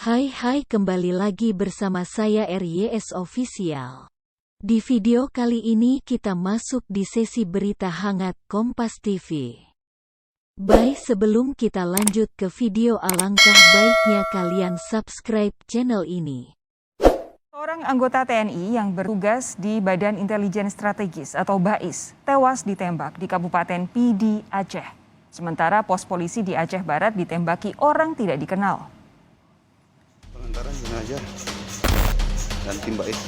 Hai kembali lagi bersama saya RYS Official. Di video kali ini kita masuk di sesi berita hangat Kompas TV. Baik, sebelum kita lanjut ke video, alangkah baiknya kalian subscribe channel ini. Seorang anggota TNI yang bertugas di Badan Intelijen Strategis atau BAIS tewas ditembak di Kabupaten Pidi, Aceh. Sementara pos polisi di Aceh Barat ditembaki orang tidak dikenal. Pengantaran jenazah dan tim BAIS.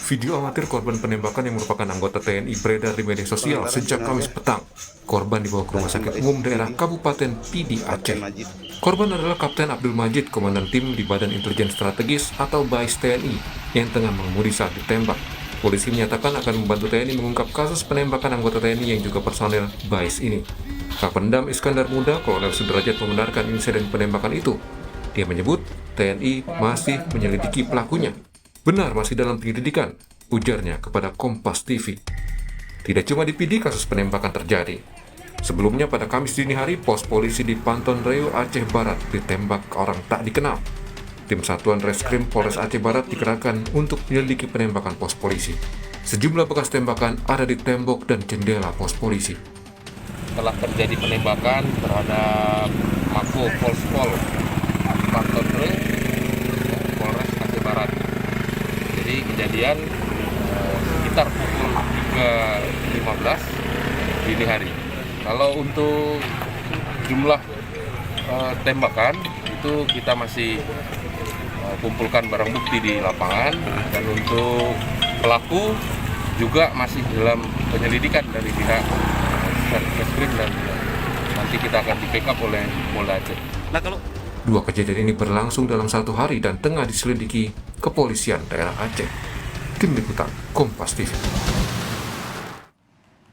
Video amatir korban penembakan yang merupakan anggota TNI beredar di media sosial sejak Kamis petang. Korban dibawa ke Rumah Sakit Umum Daerah Kabupaten Pidi, Aceh. Korban adalah Kapten Abdul Majid, komandan tim di Badan Intelijen Strategis atau BAIS TNI, yang tengah mengemudi saat ditembak. Polisi menyatakan akan membantu TNI mengungkap kasus penembakan anggota TNI yang juga personel BAIS ini. Kapendam Iskandar Muda, Kolonel Sudrajat, membenarkan insiden penembakan itu. Dia menyebut TNI masih menyelidiki pelakunya. Benar, masih dalam penyelidikan, ujarnya kepada Kompas TV. Tidak cuma di Pidi kasus penembakan terjadi. Sebelumnya pada Kamis dini hari, pos polisi di Panton Reu, Aceh Barat ditembak orang tak dikenal. Tim Satuan Reskrim Polres Aceh Barat dikerahkan untuk menyelidiki penembakan pos polisi. Sejumlah bekas tembakan ada di tembok dan jendela pos polisi. Telah terjadi penembakan terhadap Mako Polspol Panton Reu, Polres Aceh Barat. Jadi kejadian sekitar pukul 3.15 dini hari. Kalau untuk jumlah tembakan itu kita masih kumpulkan barang bukti di lapangan, dan untuk pelaku juga masih dalam penyelidikan dari pihak Reskrim, dan nanti kita akan di-backup oleh Polda Aceh. Dua kejadian ini berlangsung dalam satu hari dan tengah diselidiki Kepolisian Daerah Aceh. Tim Liputan Kompas TV.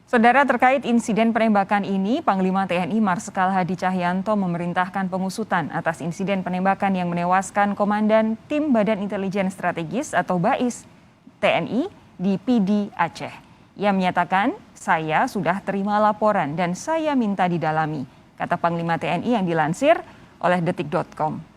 Saudara, terkait insiden penembakan ini, Panglima TNI Marsikal Hadi Cahyanto memerintahkan pengusutan atas insiden penembakan yang menewaskan Komandan Tim Badan Intelijen Strategis atau BAIS TNI di Pidi, Aceh. Ia menyatakan, "Saya sudah terima laporan dan saya minta didalami," kata Panglima TNI yang dilansir oleh detik.com.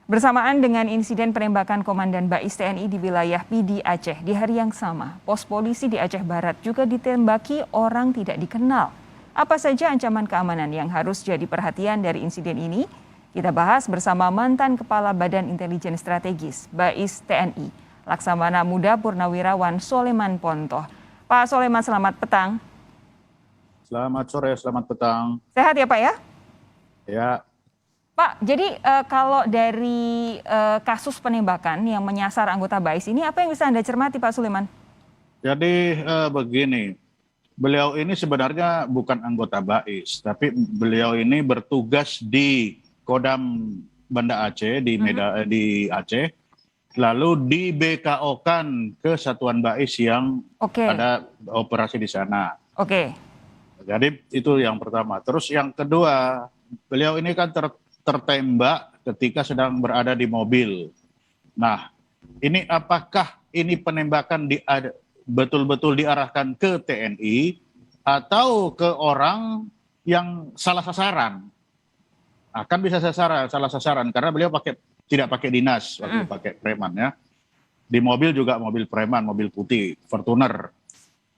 Bersamaan dengan insiden penembakan Komandan BAIS TNI di wilayah Pidi, Aceh, di hari yang sama, pos polisi di Aceh Barat juga ditembaki orang tidak dikenal. Apa saja ancaman keamanan yang harus jadi perhatian dari insiden ini? Kita bahas bersama mantan Kepala Badan Intelijen Strategis BAIS TNI, Laksamana Muda Purnawirawan Soleman Pontoh. Pak Soleman, selamat petang. Selamat sore, selamat petang. Sehat ya Pak ya? Ya. Pak, jadi kalau dari kasus penembakan yang menyasar anggota BAIS ini, apa yang bisa Anda cermati Pak Suleman? Jadi begini, beliau ini sebenarnya bukan anggota BAIS, tapi beliau ini bertugas di Kodam Banda Aceh, di Aceh, lalu di BKO-kan ke Satuan BAIS yang ada operasi di sana. Jadi itu yang pertama. Terus yang kedua, beliau ini kan tertembak ketika sedang berada di mobil. Nah, ini apakah ini penembakan betul-betul diarahkan ke TNI atau ke orang yang salah sasaran? Akan bisa salah sasaran karena beliau tidak pakai dinas, waktu pakai preman ya. Di mobil juga mobil preman, mobil putih, Fortuner.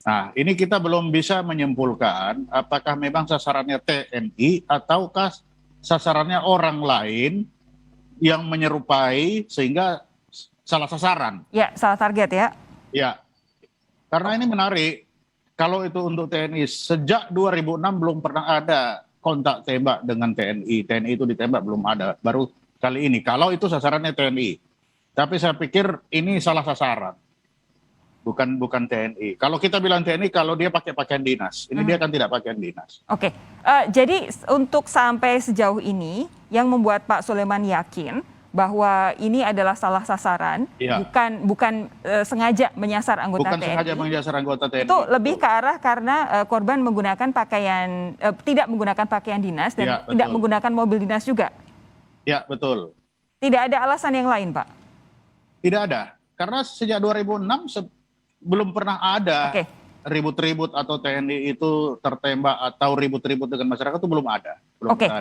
Nah, ini kita belum bisa menyimpulkan apakah memang sasarannya TNI ataukah sasarannya orang lain yang menyerupai sehingga salah sasaran. Ya, salah target ya. Ya, karena ini menarik. Kalau itu untuk TNI, sejak 2006 belum pernah ada kontak tembak dengan TNI. TNI itu ditembak belum ada, baru kali ini. Kalau itu sasarannya TNI. Tapi saya pikir ini salah sasaran. Bukan TNI. Kalau kita bilang TNI, kalau dia pakai pakaian dinas, ini dia kan tidak pakaian dinas. Jadi untuk sampai sejauh ini, yang membuat Pak Soleman yakin bahwa ini adalah salah sasaran, bukan sengaja menyasar anggota TNI. Bukan sengaja menyasar anggota TNI. Itu lebih ke arah karena korban menggunakan pakaian tidak menggunakan pakaian dinas dan tidak menggunakan mobil dinas juga. Ya, betul. Tidak ada alasan yang lain, Pak? Tidak ada. Karena sejak 2006 belum pernah ada Oke. ribut-ribut atau TNI itu tertembak atau ribut-ribut dengan masyarakat itu belum ada. Belum Oke. ada.